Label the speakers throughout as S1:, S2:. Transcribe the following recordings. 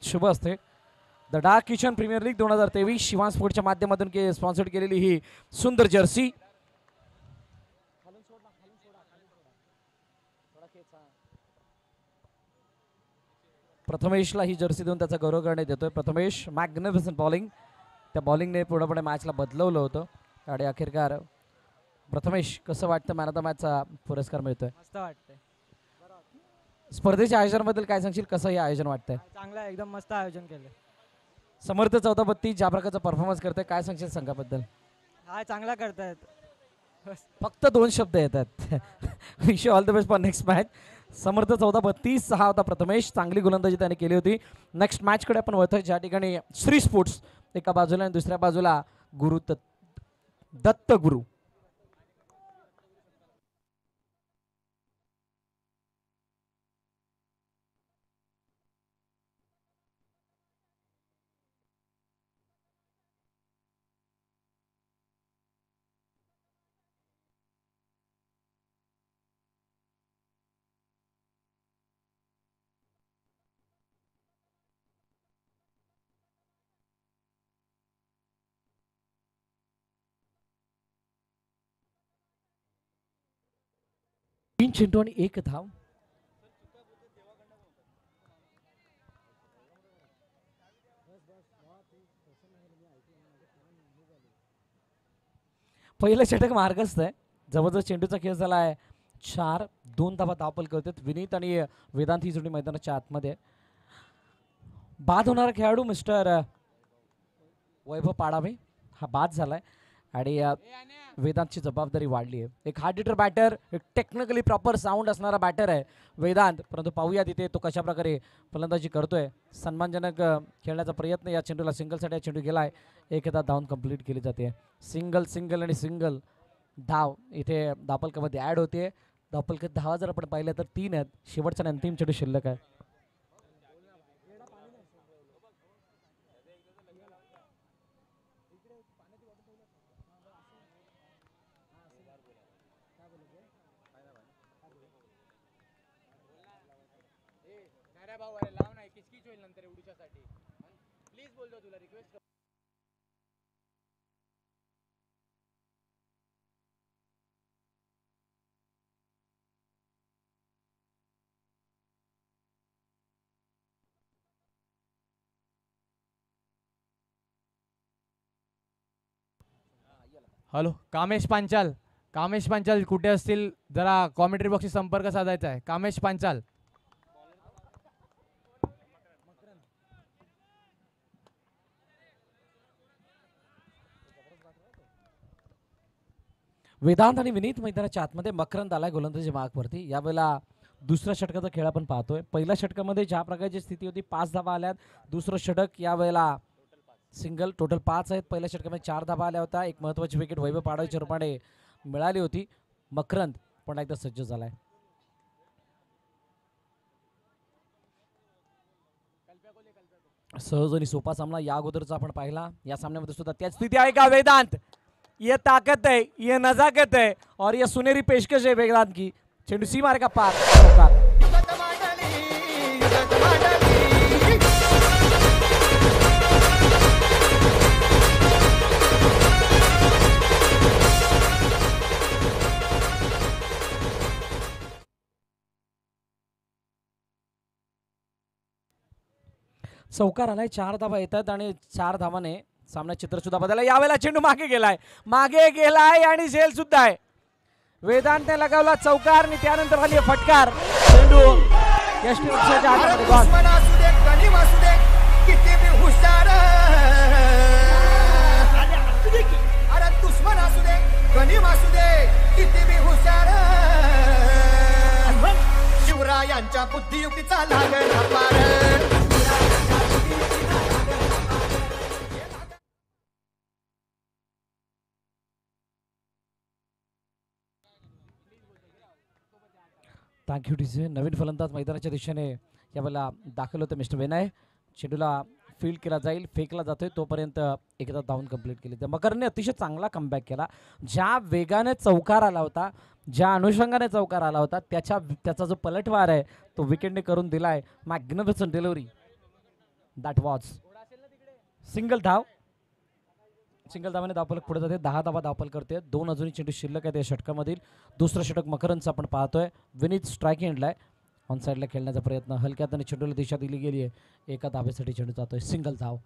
S1: शुभ असते. The dark kitchen premier league 2023 Shivan स्पोर्टच्या माध्यमातून स्पॉन्सर केलेली ही सुंदर जर्सी. प्रथमेशला ही जर्सी देऊन त्याचा गौरव करण्यात येतोय. प्रथमेश मॅग्निफिसंट बॉलिंग, त्या बॉलिंगने पूर्णपणे मॅचला बदलवलं होतं आणि अखेरकार प्रथमेश कसं वाटतं मॅन ऑफ द मॅचचा पुरस्कार मिळतोय?
S2: मस्त वाटतंय.
S1: स्पर्धेच्या आयोजनाबद्दल काय सांगशील, कसं हे आयोजन वाटतंय?
S2: चांगलं आहे, एकदम मस्त आयोजन केलं.
S1: समर्थ चौथापत्ती ज्या प्रकारचा परफॉर्मन्स करतोय, काय सांगशील संघाबद्दल?
S2: हा चांगला करतायत.
S1: फक्त 2 शब्द येतात. Wish you all the best for next match. Samarth 14-32 हा होता प्रथमेश. चांगली गोलंदाजी त्याने केली होती. नेक्स्ट मॅचकडे आपण वळतोय, ज्या ठिकाणी श्री स्पोर्ट्स एका बाजूला आणि दुसऱ्या बाजूला गुरु दत्त गुरु. तीन चेंडू आणि 1 धाव. पहिलं षटक मार्गस्थ आहे. जवळजवळ चेंडूचा खेळ झाला आहे 4. 2 धावा धावपल करतात. विनीत आणि वेदांत ही जोडी मैदानाच्या आतमध्ये. बाद होणारा खेळाडू मिस्टर वैभव पाडावे हा बाद झालाय आणि वेदांतची जबाबदारी वाढली आहे. एक हार्ड हिटर बॅटर, एक टेक्निकली प्रॉपर साऊंड असणारा बॅटर आहे वेदांत. परंतु पाहूया तिथे तो कशा प्रकारे फलंदाजी करतोय. सन्मानजनक खेळण्याचा प्रयत्न. या चेंडूला सिंगलसाठी हा चेंडू गेलाय. एकदा धावून कंप्लीट केली जाते. सिंगल आणि सिंगल धाव इथे धावपलकामध्ये ॲड होते. धावपलकात धावा जर आपण पाहिल्या तर 3 आहेत. शेवटचा आणि अंतिम चेंडू शिल्लक आहे.
S2: हॅलो कामेश पांचाल, कामेश पांचाल कुठे असतील जरा कॉमेंट्री बॉक्सशी संपर्क साधायचा आहे. कामेश पांचाल.
S1: वेदांत आणि विनीत मैदानाच्या आतमध्ये. मकरंद आलाय गोलंदाजी मार्कवरती. यावेळेला दुसऱ्या षटकाचा खेळ आपण पाहतोय. पहिल्या षटकामध्ये ज्या प्रकारची स्थिती होती 5 धावा आल्यात. दुसरं षटक यावेळेला सिंगल. टोटल 5 आहेत. पहिल्या षटकामध्ये 4 धावा आल्या होत्या. एक महत्त्वाची विकेट वैभव पाडवेच्या रूपाने मिळाली होती. मकरंद पुन्हा एकदा सज्ज झालाय. सहज आणि सोपा सामना या अगोदरचा आपण पाहिला. या सामन्यामध्ये सुद्धा त्याच स्थिती आहे का? वेदांत, ये ताकत है, ये नजाकत है और ये सुनहरी पेशकश है वेदांत की. चेंडू सी मारे का पार. चौकार आलाय. 4 धावा येतात आणि 4 धावाने सामन्यात चित्र सुद्धा बदलला. यावेळेला चेंडू मागे गेलाय आणि झेल सुद्धा आहे. वेदांतने लगावला चौकार आणि त्यानंतर आली फटकार. चेंडू यष्टीच्या हातामध्ये बॉल.
S3: शिवरायांच्या बुद्धियुक्तीचा लागला पार.
S1: थँक्यू टीचे. नवीन फलंदाज मैदानाच्या दिशेने यावेळेला दाखल होते मिस्टर विनय. चेंडूला फील्ड केला जाईल, फेकला जातोय तोपर्यंत एकदा धावून कंप्लीट केली. तर मकरने अतिशय चांगला कमबॅक केला. ज्या वेगाने चौकार आला होता, ज्या अनुषंगाने चौकार आला होता, त्याचा जो पलटवार आहे तो विकेटने करून दिलाय. Magnificent delivery. That was single धाव. सिंगल धावाने धावफलक पुढे जाते. 10 धावा धावफलक करते. 2 अजूनही चेंडू शिल्लक आहेत या षटकामधील. दुसरं षटक मकरंदचं आपण पाहतोय. विनीत स्ट्राईक एंडला आहे. ऑन साईडला खेळण्याचा प्रयत्न हलक्यात आणि चेंडूला दिशा दिली गेली आहे. एका धावेसाठी चेंडू जातोय. सिंगल धाव.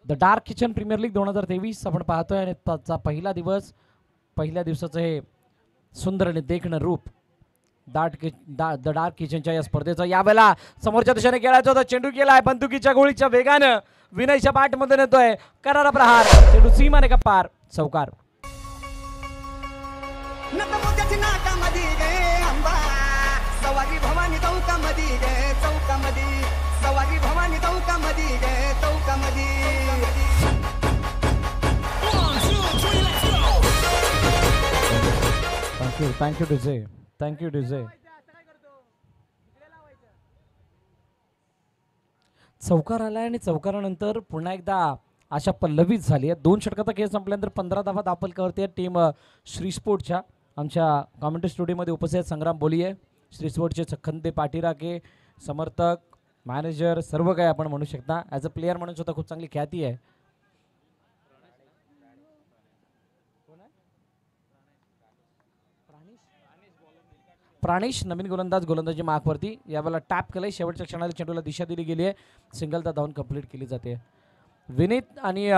S1: The dark kitchen premier league 2023 आपण पाहतोय आणि त्याचा पहिला दिवस. पहिल्या दिवसाचं हे सुंदर आणि देखणं रूप द डार्क किचनच्या या स्पर्धेचं. यावेळेला समोरच्या दिशेने खेळायचा होता. चेंडू केलाय बंदुकीच्या गोळीच्या वेगानं. विनयच्या पाठमध्ये नेतोय. करारा प्रहार. चेंडू सीमाने का पार. चौकार.
S3: नटमोत्याची नाटामध्ये गे अंबा सवारी भवानी चौकामध्ये गे चौकामध्ये सवारी भवानी चौकामध्ये गे चौकामध्ये
S1: थँक्यू डीजे. Thank you DJ. चौकार आलाय आणि चौकारानंतर पुन्हा एकदा अशा पल्लवीत झाली आहे. 2 षटकाचा खेळ संपल्यानंतर 15 धावा धावफलकावरती आहे टीम श्री स्पोर्टच्या. आमच्या कॉमेंट्री स्टुडिओमध्ये उपस्थित संग्राम बोलिये, श्री स्पोर्टचे चखंदे पाठीराखे, समर्थक, मॅनेजर, सर्व काही आपण म्हणू शकता. ॲज अ प्लेअर म्हणून सुद्धा खूप चांगली ख्याती आहे. प्राणेश नवीन गोलंदाजी मार्कवरती. यावेळेला टॅप केलंय. शेवटच्या क्षणाला चेंडूला दिशा दिली गेली आहे. सिंगलदा धावून कंप्लीट केली जाते. विनीत आणि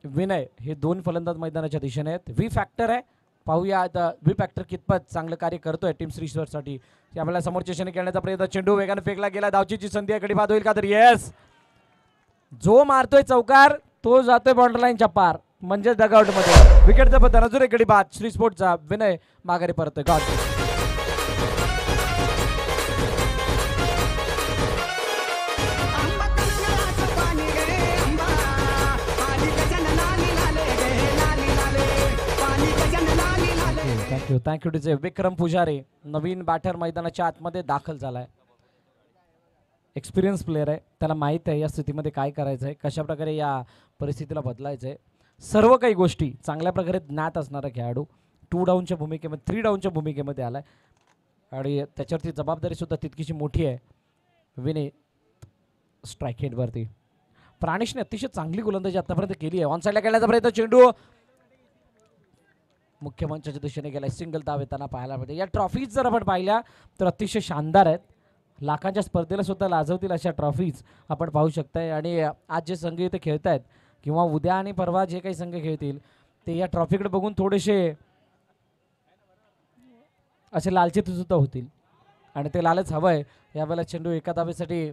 S1: विनय हे 2 फलंदाज मैदानाच्या दिशेने आहेत. व्ही फॅक्टर आहे. पाहूया आता व्ही फॅक्टर कितपत चांगलं कार्य करतोय टीम श्रीश्वरसाठी. यावेळेला समोरच्या दिशेने खेळण्याचा प्रयत्न. चेंडू वेगाने फेकला गेला. धावचीची संधी आहे. बाद होईल का तर येस. जो मारतोय चौकार तो जातोय बाउंड्री लाईनच्या पार म्हणजे डगआउट मध्ये. विकेटचा बदल अजून एक गडी बाद. श्री स्पोर्टचा विनय माघारी परतोय. God. Thank you DJ. Vikram Pujari नवीन बॅटर मैदानाच्या आतमध्ये दाखल झालाय. एक्सपिरियन्स प्लेअर आहे. त्याला माहीत आहे या स्थितीमध्ये काय करायचं आहे, कशा प्रकारे या परिस्थितीला बदलायचं आहे. सर्व काही गोष्टी चांगल्या प्रकारे ज्ञात असणारा खेळाडू 2 डाऊनच्या भूमिकेमध्ये 3 डाऊनच्या भूमिकेमध्ये आलाय आणि त्याच्यावरती जबाबदारी सुद्धा तितकीशी मोठी आहे. विनय स्ट्राईक हेडवरती. प्राणेशने अतिशय चांगली गोलंदाजी आतापर्यंत केली आहे. ऑन साईडला खेळण्याचा प्रयत्न. चेंडू मुख्य मंचाच्या दिशेने गेलाय. सिंगल धाव येताना पाहायला मिळते. या ट्रॉफीज जर आपण पाहिल्या तर अतिशय शानदार आहेत. लाखांच्या स्पर्धेला सुद्धा लाजवतील अशा ट्रॉफीज आपण पाहू शकताय. आणि आज जे संघ इथे खेळत आहेत किंवा उद्या आणि परवा जे काही संघ खेळतील ते या ट्रॉफीकडे बघून थोडेसे असे लालचित सुद्धा होतील आणि ते लालच हवं आहे. यावेळेला चेंडू एका धावेसाठी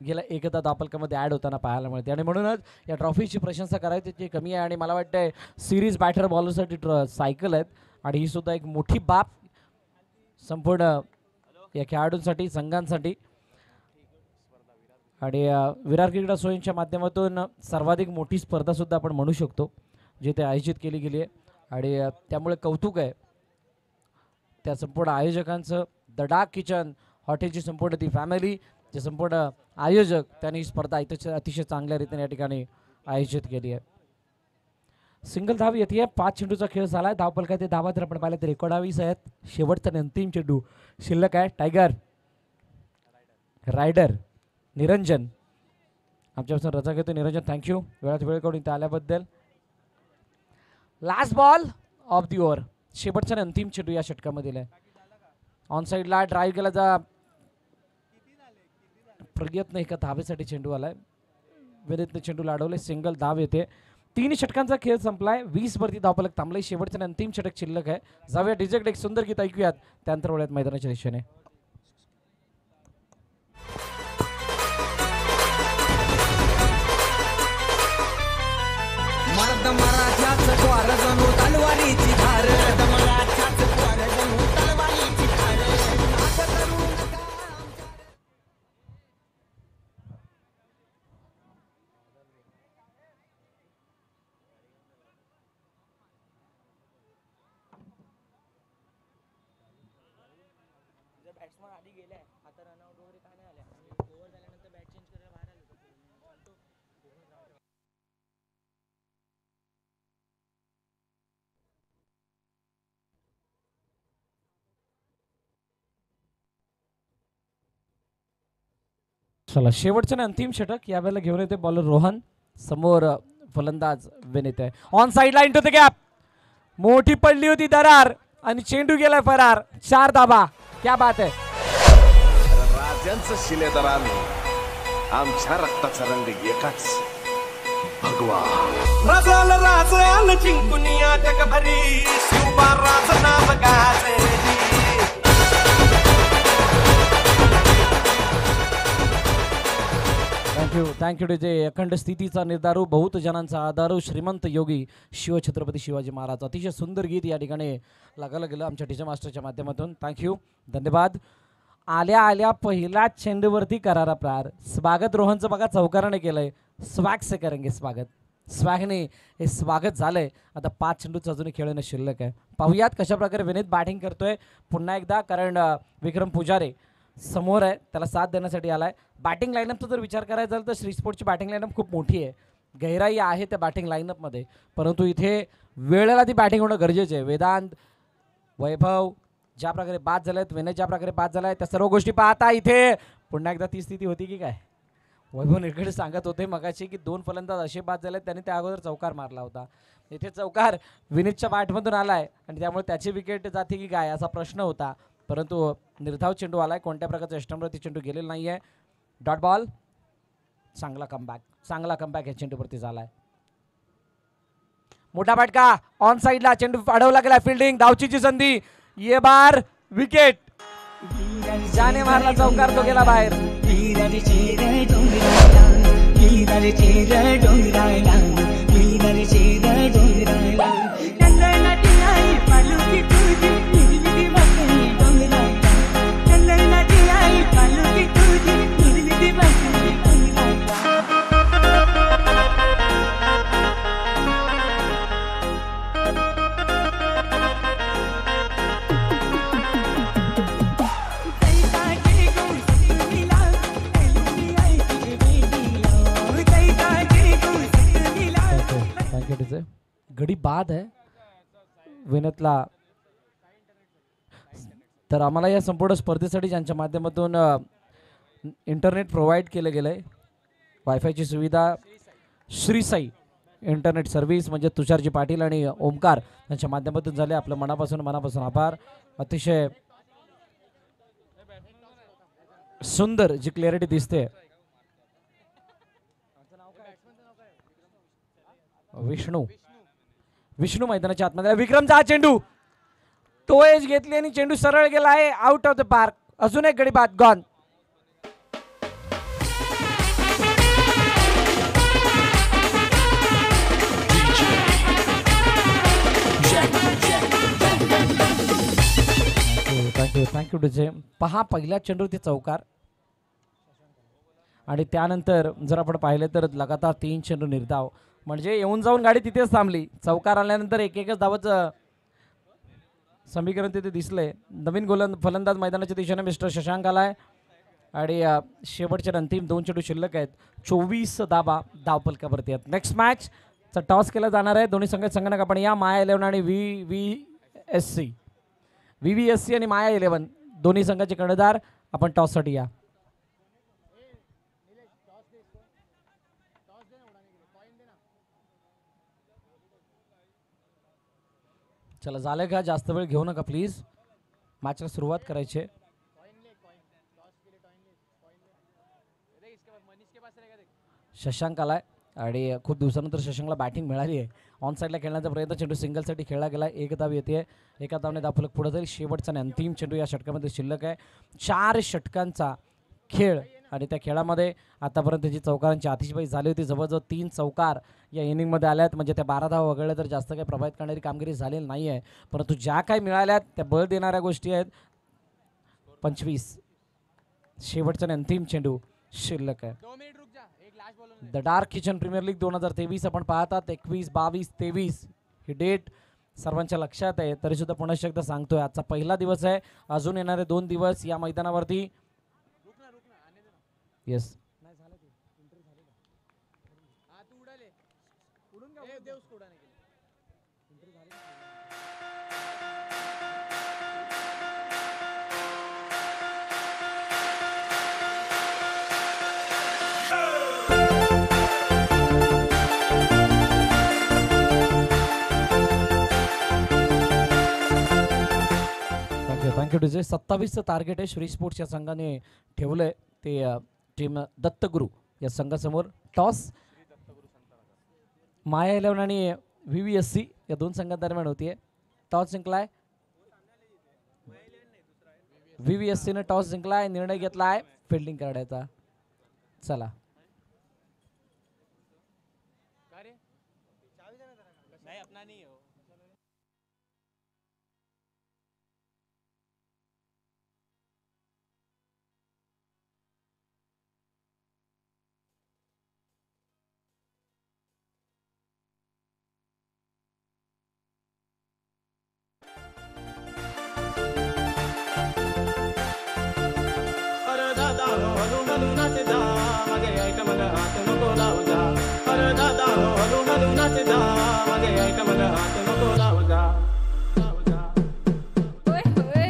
S1: गेला. एकदा धावफलकामध्ये ॲड होताना पाहायला मिळते आणि म्हणूनच या ट्रॉफीची प्रशंसा करायची ती कमी आहे. आणि मला वाटतंय सिरीज बॅटर बॉलरसाठी सायकल आहेत आणि ही सुद्धा एक मोठी बाब संपूर्ण या खेळाडूंसाठी, संघांसाठी. आणि विरार क्रिकेट असोसिएशनच्या माध्यमातून सर्वाधिक मोठी स्पर्धा सुद्धा आपण म्हणू शकतो जी ते आयोजित केली गेली आहे. आणि त्यामुळे कौतुक आहे त्या संपूर्ण आयोजकांचं. द डार्क किचन हॉटेलची संपूर्ण ती फॅमिली, जे संपूर्ण आयोजक त्यांनी ही स्पर्धा अतिशय चांगल्या रीतीने या ठिकाणी आयोजित केली आहे. सिंगल धाव येते. 5 चेंडूचा खेळ झाला आहे. धावफलकात ते धावा जर आपण पाहिलं तर 19 आहेत. शेवटचा आणि अंतिम चेंडू शिल्लक आहे. टायगर रायडर निरंजन आमच्यापासून रजा घेतो. निरंजन थँक्यू वेळात वेळ काढून इथे आल्याबद्दल. Last ball of the over. शेवटचा आणि अंतिम चेंडू या षटकामध्ये आहे. ऑन साईडला ड्राईव्ह केला जा प्रयत्न. एका धावेसाठी चेंडू आलाय. विनीतने चेंडू लाडवले. सिंगल धाव येते. 3 षटकांचा खेळ संपलाय. 20 वरती धावफलक थांबलाय. शेवटचा अंतिम षटक शिल्लक आहे. जाऊया डिजेक्ट एक सुंदर गीत ऐकूयात. त्यानंतर वळूयात मैदानाच्या दिशेने.
S3: मर्द मराठ्याच द्वार जणू तलवारीची धार मराठ्याच द्वार जणू तलवारीची धार नाच करू नका.
S4: बॅट्समन आधी गेलाय आता रनआउट वगैरे काय नाही आल्या आणि ओव्हर झाल्यानंतर बॅट चेंज करायला बाहेर आले.
S1: चला शेवटचं आणि अंतिम षटक यावेळेला घेऊन येते बॉलर रोहन, समोर फलंदाज विनीत आहे. On side line to the gap, मोठी पडली होती दरार आणि चेंडू गेलाय फरार. 4 धाबा, क्या बात आहे.
S5: राजांचं शिलेदार आम्ही, आमच्या रक्ताचा रंग एकाच, भगवा.
S3: राजाला राज आलं जिंकून या जगभरी, शिवबा राज नाव गाजे रे.
S1: Thank you DJ. अखंड स्थितीचा निर्धारू, बहुत जनांचा आधारू, श्रीमंत योगी शिवछत्रपती शिवाजी महाराज. अतिशय सुंदर गीत या ठिकाणी लगायला गेलं आमच्या टीचर मास्टरच्या माध्यमातून. थँक्यू, धन्यवाद. आल्या आल्या पहिला चेंडूवरती करारा प्रहार. स्वागत रोहनचं बघा चौकाराने केलंय. स्वॅग से करेंगे स्वागत, स्वॅगने हे स्वागत झालंय. आता 5 चेंडूचं अजूनही खेळणं शिल्लक आहे. पाहूयात कशा प्रकारे विनीत बॅटिंग करतोय पुन्हा एकदा, कारण विक्रम पुजारे समोर आहे, त्याला साथ देण्यासाठी आलाय. बॅटिंग लाईनअपचा जर विचार करायचा झाला तर श्री स्पोर्टची बॅटिंग लाईनअप खूप मोठी आहे, गहिराई आहे त्या बॅटिंग लाईनअपमध्ये, परंतु इथे वेळेला ती बॅटिंग होणं गरजेचं आहे. वेदांत, वैभव ज्या प्रकारे बाद झालेत, विनय ज्या प्रकारे बाद झालाय, त्या सर्व गोष्टी पाहता इथे पुन्हा एकदा ती स्थिती होती की काय. वैभव निरगडे सांगत होते मगाशी की 2 फलंदाज असे बाद झालेत, त्यांनी त्या अगोदर चौकार मारला होता. इथे चौकार विनीतच्या बॅटमधून आलाय आणि त्यामुळे त्याची विकेट जाते की काय असा प्रश्न होता, परंतु निर्धाव चेंडू आलाय. कोणत्या प्रकारचा अष्टमवरती चेंडू गेलेला नाही आहे. डॉट बॉल, चांगला कमबॅक या चेंडूवरती झालाय. मोठा फटका ऑन साइडला, चेंडू अडवला गेला. फिल्डिंग, धावचीची संधी, ये बार विकेट. ज्याने मारला चौकार तो गेला बाहेर. गडी बाद आहे विनतला. तर आम्हाला या संपूर्ण स्पर्धेसाठी ज्यांच्या माध्यमातून इंटरनेट प्रोव्हाइड केलं गेलं आहे, वायफायची सुविधा श्रीसाई इंटरनेट सर्व्हिस म्हणजे तुषारजी पाटील आणि ओमकार यांच्या माध्यमातून झाले. आपलं मनापासून आभार. अतिशय सुंदर जी क्लॅरिटी दिसते. विष्णू मैदानाच्या आतमध्ये. विक्रमचा हा चेंडू, तो एज घेतली आणि चेंडू सरळ गेला आहे आउट ऑफ द पार्क. अजून एक गडी बाद, गॉन. Thank you DJ. पहा पहिल्या चेंडूवरती चौकार आणि त्यानंतर जर आपण पाहिलं तर लगातार 3 चेंडू निर्धाव, म्हणजे येऊन जाऊन गाडी तिथेच थांबली. चौकार आल्यानंतर एकच धावाचं समीकरण तिथे दिसलंय. नवीन फलंदाज मैदानाच्या दिशेने मिस्टर शशांक आलाय आणि शेवटचे अंतिम 2 चेंडू शिल्लक आहेत. 24 धावा धावफलकावरती आहेत. नेक्स्ट मॅचचा टॉस केला जाणार आहे. दोन्ही संघटक आपण या माया 11 आणि VVSC आणि माया 11 दोन्ही संघाचे कर्णधार आपण टॉससाठी या. चला झालं का, जास्त वेळ घेऊ नका प्लीज, मॅचला सुरुवात करायची. शशांक आलाय आणि खूप दिवसानंतर शशांकला बॅटिंग मिळाली आहे. ऑन साईडला खेळण्याचा प्रयत्न, चेंडू सिंगलसाठी खेळला गेला. 1 धाव येते, 1 धावने धावफलक पुढे जाईल. शेवटचा आणि अंतिम चेंडू या षटकामध्ये शिल्लक आहे. 4 षटकांचा खेळ आणि त्या खेळामध्ये आतापर्यंत जी चौकारांची आतिषबाजी झाली होती, जवळजवळ 3 चौकार या इनिंगमध्ये आल्यात. म्हणजे त्या 12 धावा वगळल्या तर जास्त काही प्रभावित करणारी कामगिरी झालेली नाही आहे, परंतु ज्या काही मिळाल्यात त्या बळ देणाऱ्या गोष्टी आहेत. 25 शेवटचा आणि अंतिम चेंडू शिल्लक आहे. The dark kitchen premier league 2023 आपण पाहतात. 21, 22, 23 ही डेट सर्वांच्या लक्षात आहे. तरीसुद्धा पुन्हा एकदा सांगतोय, आजचा पहिला दिवस आहे. अजून येणारे 2 दिवस या मैदानावरती. Yes thank you DJ. 27चं टार्गेट आहे श्री स्पोर्ट्स या संघाने ठेवलंय. ते टीम दत्तगुरू या संघासमोर. टॉस माया 11 आणि VVSC या दोन संघांदरम्यान होतीये. टॉस जिंकलाय VVSC ने. टॉस जिंकलाय, निर्णय घेतलाय फिल्डिंग करण्याचा. चला
S4: नाही अपना नहीं हो.
S6: अरे दादा हो हलू हलू नाचदा मागे आयटमला हात नको लावजा. अरे दादा हो हलू हलू नाचदा मागे आयटमला हात नको लावजा.
S7: होय होय.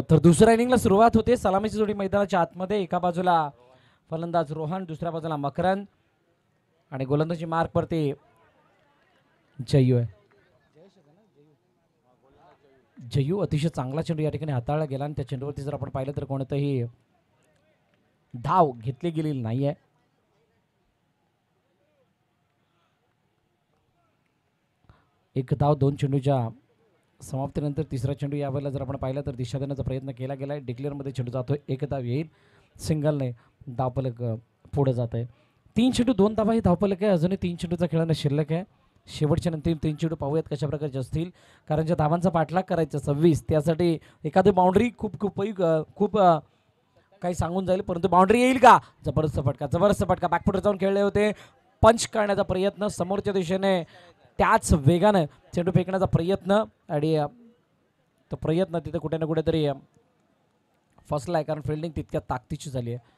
S1: तर दुसऱ्या इनिंगला सुरुवात होते. सलामीची जोडी मैदानाच्या आतमध्ये. एका बाजूला फलंदाज रोहन, दुसऱ्या बाजूला मकरन आणि गोलंदाजी मार्क वरती जयू आहे. जयू अतिशय चांगला चेंडू या ठिकाणी हाताळला गेला आणि त्या चेंडूवरती जर आपण पाहिलं तर कोणतंही धाव घेतली गेलेली नाहीये. एक धाव दोन चेंडूच्या समाप्तीनंतर तिसरा चेंडू यावेळेला जर आपण पाहिलं तर दिशा देण्याचा प्रयत्न केला गेलाय. डिक्लेअरमध्ये चेंडू जातोय, एक धाव येईल. सिंगलने धावफलक पुढे जात आहे. 3 चेंडू 2 धावा ही धावफलक आहे. अजूनही 3 चेंडूचा खेळणं शिल्लक आहे. शेवटच्या नंतर 3 चेंडू पाहूयात कशा प्रकारचे असतील, कारण ज्या धावांचा पाठलाग करायचा 26 त्यासाठी एखादी बाउंड्री खूप काही सांगून जाईल, परंतु बाउंड्री येईल का? जबरदस्त फटका बॅकफुटर जाऊन खेळले होते. पंच करण्याचा प्रयत्न समोरच्या दिशेने, त्याच वेगानं चेंडू फेकण्याचा प्रयत्न आणि तो प्रयत्न तिथे कुठे ना कुठेतरी फसलाय, कारण फिल्डिंग तितक्या ताकदीची झाली आहे.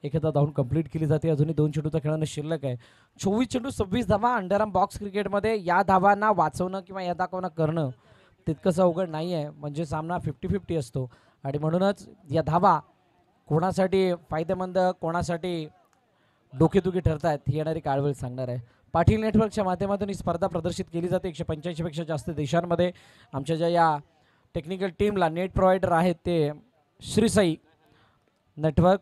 S1: एखादा धावून कंप्लीट केली जाते. अजूनही 2 चेंडूचा खेळणं शिल्लक आहे. 24 चेंडू 26 धावा. अंडरआर्म बॉक्स क्रिकेटमध्ये या धावांना वाचवणं किंवा या दाखवणं करणं तितकंसं अवघड नाही आहे. म्हणजे सामना 50-50 असतो आणि म्हणूनच या धावा कोणासाठी फायदेमंद, कोणासाठी डोकेदुखी ठरतायत ही येणारी काळवेळ सांगणार आहे. पाटील नेटवर्कच्या माध्यमातून ही स्पर्धा प्रदर्शित केली जाते 185 पेक्षा जास्त देशांमध्ये. आमच्या ज्या या टेक्निकल टीमला नेट प्रोव्हायडर आहेत ते श्रीसाई नेटवर्क,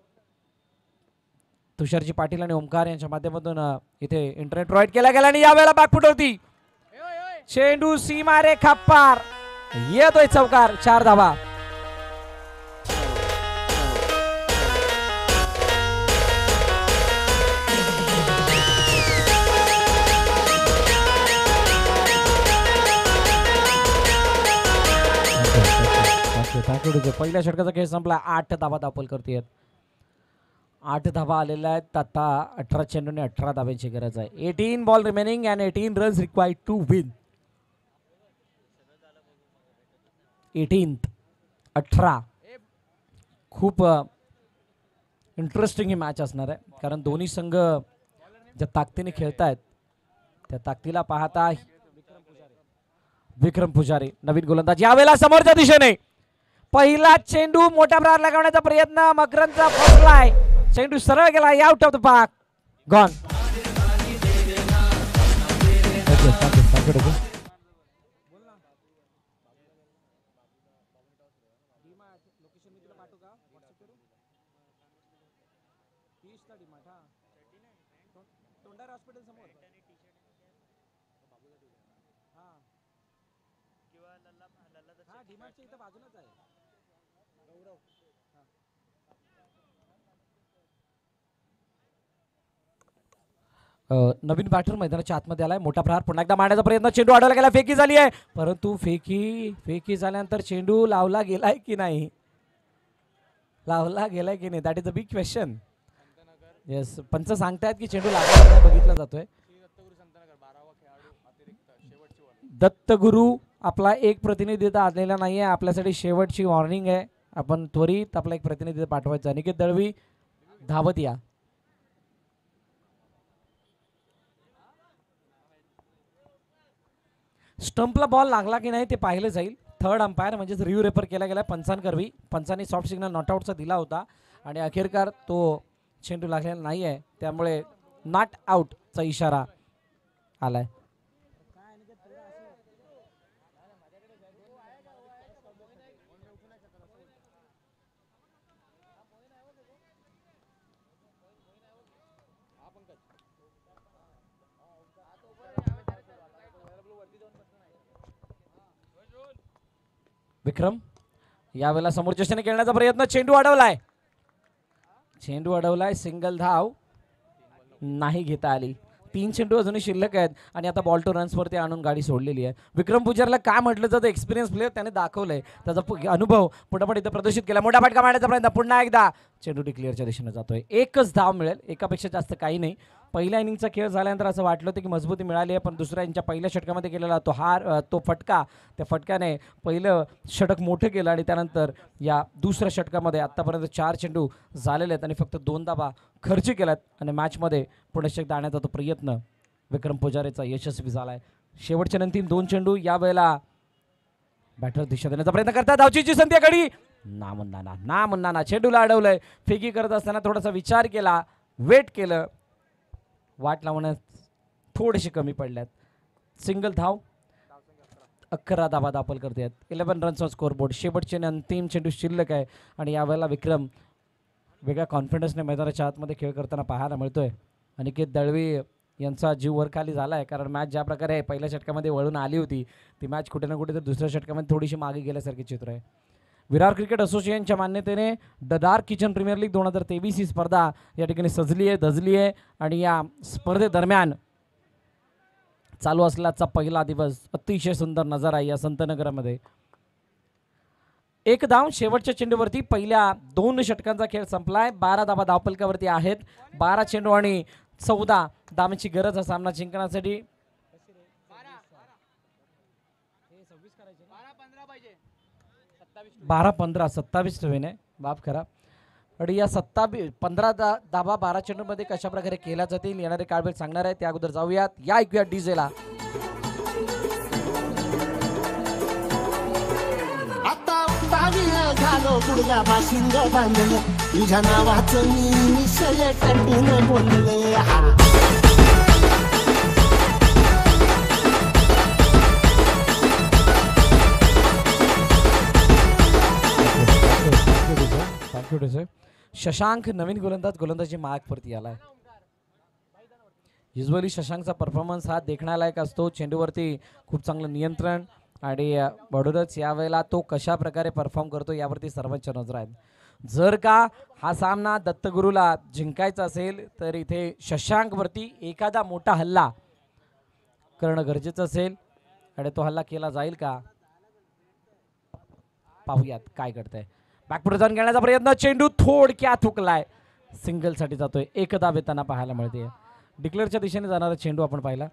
S1: तुषारजी पाटील आणि ओमकार यांच्या माध्यमातून इथे इंटरनेट प्रोव्हाइड केला गेला. आणि यावेळेला बॅकफुट होती. चेंडू सीमा रेखा पार, येतोय चौकार. 4 धावा. पहिल्या षटकाचा खेळ संपला. 8 धावा दाखल करतेय. 8 धावा आलेल्या आहेत. आता 18 चेंडूने 18 धाव्यांची गरज आहे. 18 ball remaining and 18 runs required to win. 18 खूप इंटरेस्टिंग ही मॅच असणार आहे, कारण दोन्ही संघ ज्या ताकदीने खेळतायत त्या ताकदीला पाहता विक्रम पुजारी नवीन गोलंदाज यावेळेला समोरच्या दिशेने. पहिला चेंडू मोठ्या प्रमाणात लगावण्याचा प्रयत्न मकरनचा फसलाय. चेंडू सरळ गेला. Out of the park. Gone. नवीन बॅटर मैदानाच्या आतमध्ये आलाय. मोठा प्रहार पुन्हा एकदा मारण्याचा प्रयत्न. चेंडू अडवला गेला. फेकी झाली आहे, परंतु फेकी झाल्यानंतर चेंडू लावला गेलाय की नाही, लावला गेलाय की नाही, that is a big question. Yes, पंच सांगतायत की चेंडू लागला बघितला जातोय. दत्तगुरु आपला एक प्रतिनिधी आलेला नाहीये. आपल्यासाठी शेवटची वॉर्निंग आहे. आपण त्वरित आपला एक प्रतिनिधी पाठवायचा. अनिकेत दळवी धावत या. स्टंपला बॉल लागला की नाही ते पाहिलं जाईल. थर्ड अंपायर म्हणजेच रिव्ह्यू रेफर केला गेला पंचांकरवी. पंचांनी सॉफ्ट सिग्नल नॉट आउटचा दिला होता आणि अखेरकार तो चेंडू लागलेला नाही आहे, त्यामुळे नॉट आउटचा इशारा आलाय. विक्रम यावेळेला समोरच्या दिशेने खेळण्याचा प्रयत्न. चेंडू अडवलाय. सिंगल धाव नाही घेता आली. 3 चेंडू अजूनही शिल्लक आहेत आणि आता बॉल टू रन्स वरती आणून गाडी सोडलेली आहे. विक्रम पुजारला काय म्हटलं जातं, एक्सपिरियन्स प्लेअर त्याने दाखवलंय. त्याचा अनुभव पुढे इथं प्रदर्शित केला. मोठा फटका मारण्याचा प्रयत्न. पुन्हा एकदा चेंडू डिक्लेअरच्या दिशेने जातोय. एकच धाव मिळेल, एकापेक्षा जास्त काही नाही. पहिल्या इनिंगचा खेळ झाल्यानंतर असं वाटलं होतं की मजबूती मिळाली आहे, पण दुसऱ्या इनिंगच्या पहिल्या षटकामध्ये केलेला तो फटका, त्या फटक्याने पहिलं षटक मोठं केलं आणि त्यानंतर या दुसऱ्या षटकामध्ये आत्तापर्यंत 4 चेंडू झालेले आहेत आणि फक्त 2 धावा खर्च केल्यात आणि मॅचमध्ये पुढे एकदा आणण्याचा तो प्रयत्न विक्रम पुजारेचा यशस्वी झाला आहे. शेवटच्या अंतिम 2 चेंडू. यावेळेला बॅटर दिशा देण्याचा प्रयत्न करतात. धावचीची संधी घडी ना चेंडूला अडवलंय. फेकी करत असताना थोडासा विचार केला, वेट केलं, वाट लावण्यात थोडेसे कमी पडल्यात. सिंगल धाव. 11 धावा दाखल करतात. 11 रन्सचा स्कोर बोर्ड. शेवटचे अंतिम चेंडू शिल्लक आहे आणि यावेळेला विक्रम वेगळ्या कॉन्फिडन्सने मैदानाच्या आतमध्ये खेळ करताना पाहायला मिळतोय. अनिकेत दळवी यांचा जीव वर खाली झाला आहे, कारण मॅच ज्या प्रकारे पहिल्या षटकामध्ये वळून आली होती ती मॅच कुठे ना कुठे तर दुसऱ्या षटकामध्ये थोडीशी मागे गेल्यासारखे चित्र आहे. विरार क्रिकेट असोसिएशनच्या मान्यतेने the dark kitchen premier league 2023 ही स्पर्धा या ठिकाणी सजली आहे, धजली आहे आणि या स्पर्धेदरम्यान चालू असल्याचा पहिला दिवस अतिशय सुंदर नजारा आहे या संतनगरामध्ये. एक धाव शेवटच्या चेंडूवरती. पहिल्या 2 षटकांचा खेळ संपलाय. 12 धावा धावफलकावरती आहेत. 12 चेंडू आणि 14 धावांची गरज हा सामना जिंकण्यासाठी. 12-15 27 ठेवणे बाप खरा. आणि या 15 धावा 12 चेंडूमध्ये कशा प्रकारे केल्या जातील येणारे काळवेळ सांगणार आहे. त्या अगोदर जाऊयात, या ऐकूयात डीजेला.
S7: झालो गुडगा बाशिंग बांधलं तुझ्या नावाचं मी विषय कंटिन्यू बोलले.
S1: शशांक नवीन गोलंदाजी मार्कवरती आलाय. युजली शशांकचा परफॉर्मन्स हा देखण्यालायक असतो. चेंडूवरती खूप चांगलं नियंत्रण आणि बडोदच यावेळेला तो कशा प्रकारे परफॉर्म करतो यावरती सर्वांच्या नजर आहेत. जर का हा सामना दत्तगुरूला जिंकायचा असेल तर इथे शशांकवरती एखादा मोठा हल्ला करणं गरजेचं असेल आणि तो हल्ला केला जाईल का पाहूयात काय करतंय. बॅकफुट जाऊन घेण्याचा प्रयत्न. चेंडू थोडक्यात हुकलाय. सिंगलसाठी जातोय. एक धाव येताना पाहायला मिळते. डिक्लेअरच्या दिशेने जाणारा चेंडू आपण पाहिला.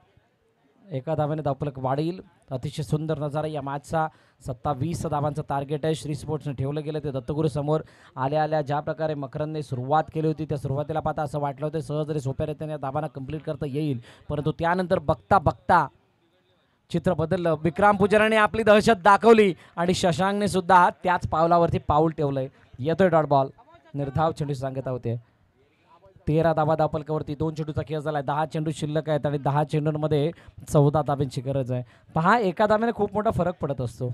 S1: एका धाव्याने धावफलक वाढील. अतिशय सुंदर नजारा या मॅचचा. 27 धावांचं टार्गेट आहे श्री स्पोर्ट्सने ठेवलं गेलं ते दत्तगुरू समोर. आल्या ज्या प्रकारे मकरंदने सुरुवात केली होती त्या सुरुवातीला पाहता असं वाटलं होतं सहज आणि सोप्या रीतीने धावांना कंप्लीट करता येईल, परंतु त्यानंतर बघता चित्र बदललं. विक्रम पुजाराने आपली दहशत दाखवली आणि शशांकने सुद्धा त्याच पावलावरती पाऊल ठेवलंय. येतोय डॉट बॉल. निर्धाव चेंडू सांगता होते. 13 धावा धावफलकावरती. 2 चेंडूचा खेळ झालाय. 10 चेंडू शिल्लक आहेत आणि 10 चेंडूंमध्ये 14 धाब्यांची गरज आहे. पहा, एका धाब्याने खूप मोठा फरक पडत असतो,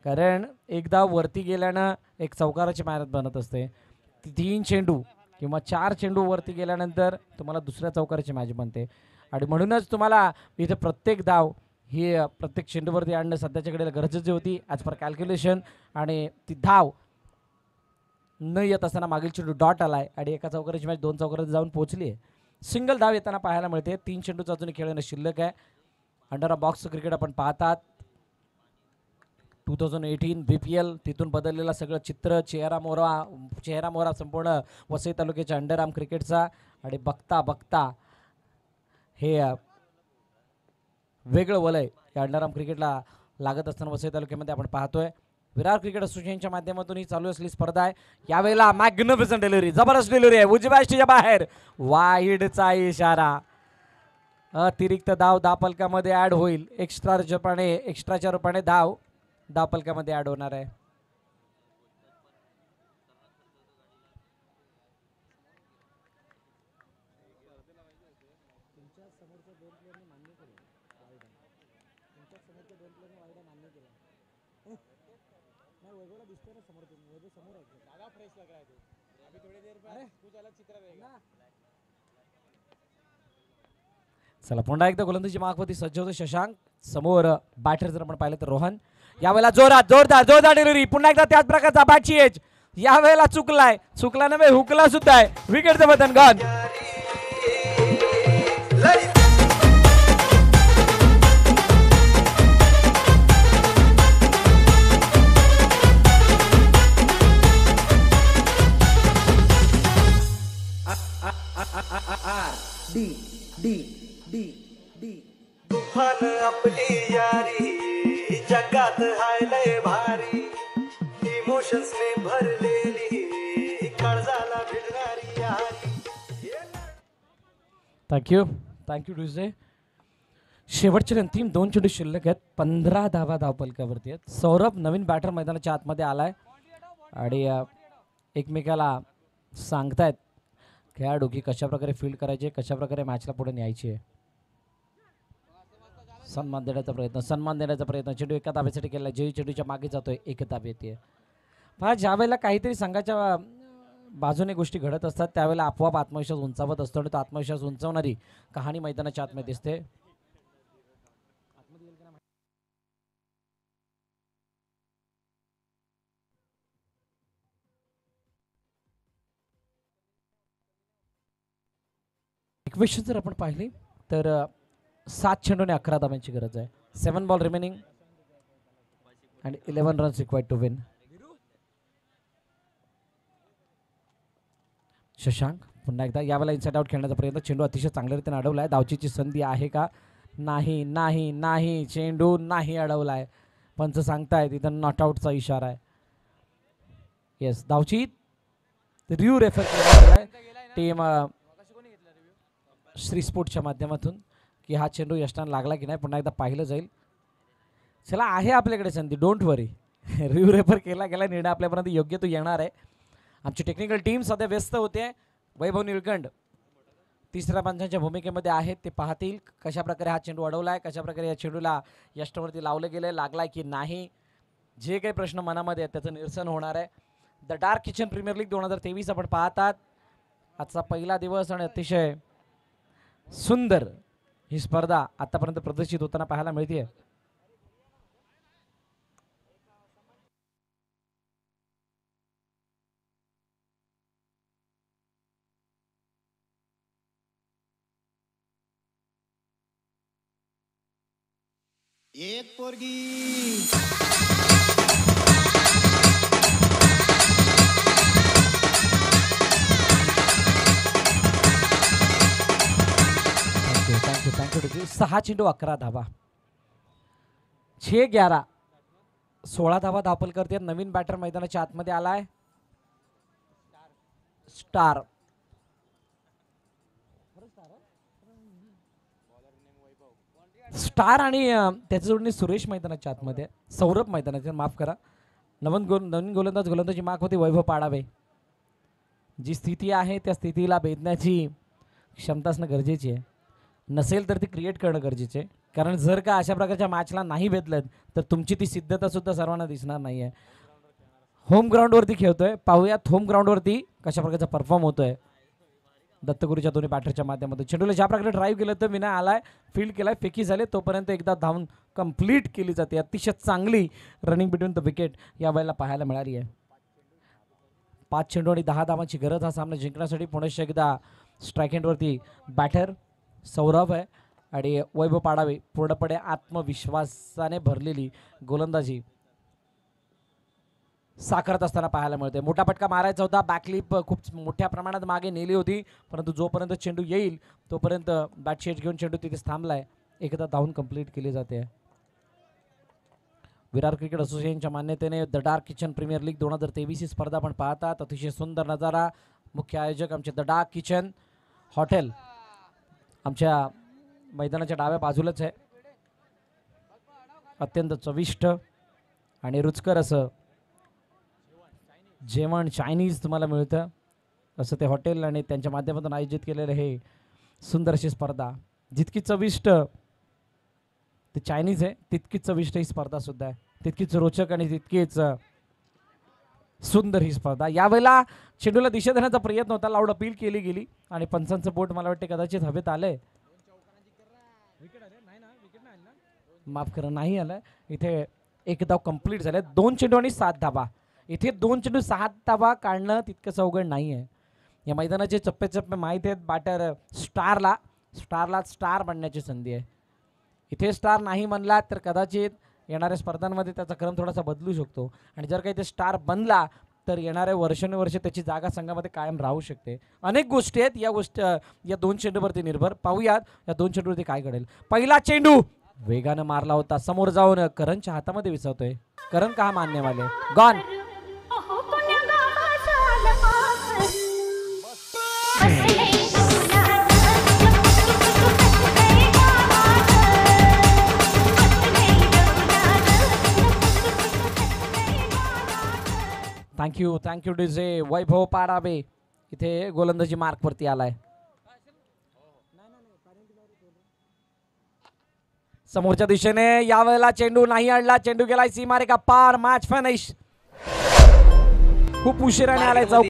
S1: कारण एक धाव वरती गेल्यानं एक चौकाराची मेहनत बनत असते. 3 चेंडू किंवा 4 चेंडू वरती गेल्यानंतर तुम्हाला दुसऱ्या चौकाराची मॅच बनते आणि म्हणूनच तुम्हाला इथे प्रत्येक धाव ही प्रत्येक चेंडूवरती आणणं सध्याच्या घडीला गरजेची होती ॲज पर कॅल्क्युलेशन. आणि ती धाव न येत असताना मागील चेंडू डॉट आलाय आणि एका चौकाराची मॅच 2 चौकारात जाऊन पोहोचली आहे. सिंगल धाव येताना पाहायला मिळते. 3 चेंडूचा अजूनही खेळणं शिल्लक आहे. अंडर बॉक्स क्रिकेट आपण पाहतात. 2018 BPL तिथून बदललेला सगळं चित्र, चेहरा मोहरा संपूर्ण वसई तालुक्याच्या अंडरआर्म क्रिकेटचा. आणि बघता बघता हे वेगळं वलय या अंडरआर्म क्रिकेटला लागत असताना वसई तालुक्यामध्ये आपण पाहतोय. विरार क्रिकेट असोसिएशनच्या माध्यमातून ही चालू असलेली स्पर्धा आहे. यावेळेला मॅग्निफिसंट डिलिव्हरी, जबरदस्त डिलिव्हरी आहे उजव्या यष्टीच्या बाहेर. वाईडचा इशारा. अतिरिक्त धाव धावफलकामध्ये ॲड होईल. एक्स्ट्राच्या रूपाने धाव धावफलकामध्ये ॲड होणार आहे. चला पुन्हा एकदा गोलंदाजी मागवती सज्ज होते शशांक. समोर बॅटर जर आपण पाहिलं तर रोहन. यावेळेला जोरदार डिलिव्हरी. पुन्हा एकदा त्याच प्रकारचा बॅटची एज. यावेळेला चुकला नव्हे, हुकला सुद्धा आहे. विकेटचं बटन गॉन.
S3: तुफान आपली यारी जगात हाय लय भारी, इमोशन्स ने भरलेली काळजाला भिडणारी यारी.
S1: Thank you Tuesday. शेवटचे अंतिम 2 चेंडू शिल्लक आहेत. 15 धावा धावफलकावरती आहेत. सौरभ नवीन बॅटर मैदानाच्या आतमध्ये आलाय आणि एकमेकाला सांगतायत खेळाडू की कशा प्रकारे फील्ड करायचे, कशा प्रकारे मॅचला पुढे न्यायची आहे. सन्मान देण्याचा प्रयत्न चेंडू एका धाब्यासाठी केला. जेही चेंडूच्या मागे जातोय एक धाब येते. पहा ज्या वेळेला काहीतरी संघाच्या बाजूने गोष्टी घडत असतात त्यावेळेला आपोआप आत्मविश्वास उंचावत असतो आणि तो आत्मविश्वास उंचावणारी कहाणी मैदानाच्या आतमध्ये दिसते. इक्वेशन जर आपण पाहिली तर 7 चेंडूने 11 धावांची गरज आहे. 7 बॉल रिमेनिंग आणि 11 runs required to win. Shashank पुन्हा एकदा यावेळेला इनसाइड आउट खेळण्याचा प्रयत्न. चेंडू अतिशय चांगल्या रीतीने अडवला आहे. धावचीची संधी आहे का? नाही. चेंडू नाही अडवलाय. पंच सांगताय तिथं नॉट आउटचा इशारा आहे. येस धावची रिव्ह्यू रेफर केला टीम श्री स्पोर्टच्या माध्यमातून की हा चेंडू यष्टान लागला की नाही पुन्हा एकदा पाहिलं जाईल. चला आहे आपल्याकडे संधी, डोंट वरी. रिव्ह्यू रेफर केला गेला, निर्णय आपल्यापर्यंत योग्य तो येणार आहे. आमची टेक्निकल टीम सध्या व्यस्त होते. वैभव निळकंठ तिसऱ्या पंचांच्या भूमिकेमध्ये आहेत. ते पाहतील कशा प्रकारे हा चेंडू अडवलाय, कशा प्रकारे या चेंडूला यष्टावरती लावलं गेलंय, लागलाय की नाही. जे काही प्रश्न मनामध्ये आहेत त्याचं निरसन होणार आहे. The dark kitchen premier league 2023 आपण पाहतात. आजचा पहिला दिवस आणि अतिशय सुंदर ही स्पर्धा आतापर्यंत प्रदर्शित होताना पाहायला मिळते.
S3: एक पोरगी
S1: थँक्यू. 6 चेंडू 11 धावा. 6-11 16 धावा धावपल करते. नवीन बॅटर मैदानाच्या आतमध्ये आलाय स्टार. आणि त्याच्या जोडणी सुरेश मैदानाच्या आतमध्ये, सौरभ मैदानाच्या माफ करा. नवीन गोलंदाजी माग होती वैभव पाडावे. जी स्थिती आहे त्या स्थितीला भेदण्याची क्षमता असणं गरजेची आहे. नसेल तर ती क्रिएट करणं गरजेचे आहे. कारण जर का अशा प्रकारच्या मॅचला नाही भेटलं तर तुमची ती सिद्धता सुद्धा सर्वांना दिसणार नाही आहे. होम ग्राउंडवरती खेळतोय, पाहूयात होम ग्राउंडवरती कशा प्रकारचा परफॉर्म होतोय. दत्तगुरूच्या दोन्ही बॅटरच्या माध्यमातून चेंडूला ज्या प्रकारे ड्राईव्ह केलं तर विनय आलाय, फील्ड केलाय, फेकी झाले, तोपर्यंत एकदा धावून कंप्लीट केली जाते. अतिशय चांगली रनिंग बिटवीन द विकेट या वेळेला पाहायला मिळाली आहे. 5 चेंडू आणि 10 धावांची गरज हा सामना जिंकण्यासाठी. पुनश्च एकदा स्ट्राईक हँडवरती बॅटर सौरभ आहे आणि वैभव पाडावे पूर्णपणे आत्मविश्वासाने भरलेली गोलंदाजी साकारत असताना पाहायला मिळते. मोठा फटका मारायचा होता, बॅकलिप खूप मोठ्या प्रमाणात मागे नेली होती, परंतु जोपर्यंत चेंडू येईल तोपर्यंत बॅटशेट घेऊन चेंडू तिथेच थांबलाय. एकदा धावून कंप्लीट केली जाते. विरार क्रिकेट असोसिएशनच्या मान्यतेने the dark kitchen premier league 2023 ही स्पर्धा आपण पाहतात. अतिशय सुंदर नजारा. मुख्य आयोजक आमचे द डार्क किचन हॉटेल आमच्या मैदानाच्या डाव्या बाजूलाच आहे. अत्यंत चविष्ट आणि रुचकर असं जेवण चायनीज तुम्हाला मिळतं असं ते हॉटेल आणि त्यांच्या माध्यमातून आयोजित केलेलं हे सुंदर अशी स्पर्धा. जितकी चविष्ट ते चायनीज आहे तितकीच चविष्ट ही स्पर्धा सुद्धा आहे, तितकीच रोचक आणि तितकीच सुंदर ही स्पर्धा. यावेळेला चेंडूला दिशा देण्याचा प्रयत्न होता, लाऊड अपील केली गेली आणि पंचांचं बोट मला वाटते कदाचित हवेत आलंय, माफ करा नाही आलं. इथे एक धाव कंप्लीट झाले. 2 चेंडू आणि 7 धावा. इथे 2 चेंडू 7 धावा काढणं तितकंच अवघड नाही आहे. या मैदानाचे चप्पे चप्पे माहीत आहेत. बॅटर स्टारला स्टार बनण्याची संधी आहे. इथे स्टार नाही बनला तर कदाचित येणाऱ्या स्पर्धांमध्ये त्याचा क्रम थोडासा बदलू शकतो आणि जर काही ते स्टार बनला तर येणाऱ्या वर्षानुवर्षे त्याची जागा संघामध्ये कायम राहू शकते. अनेक गोष्टी आहेत या या 2 चेंडूवरती निर्भर. पाहूयात या 2 चेंडूवरती काय घडेल. पहिला चेंडू वेगानं मारला होता, समोर जाऊन करणच्या हातामध्ये विसवतोय. करण का मान्यवाले gone. Thank you DJ. Vaibhav Padave इथे गोलंदाजी मार्कवरती आलाय. समोरच्या दिशेने यावेळेला चेंडू नाही आणला, चेंडू गेलाय सीमारेखा पार. Match finish. खूप उशिराने आलाय चौक.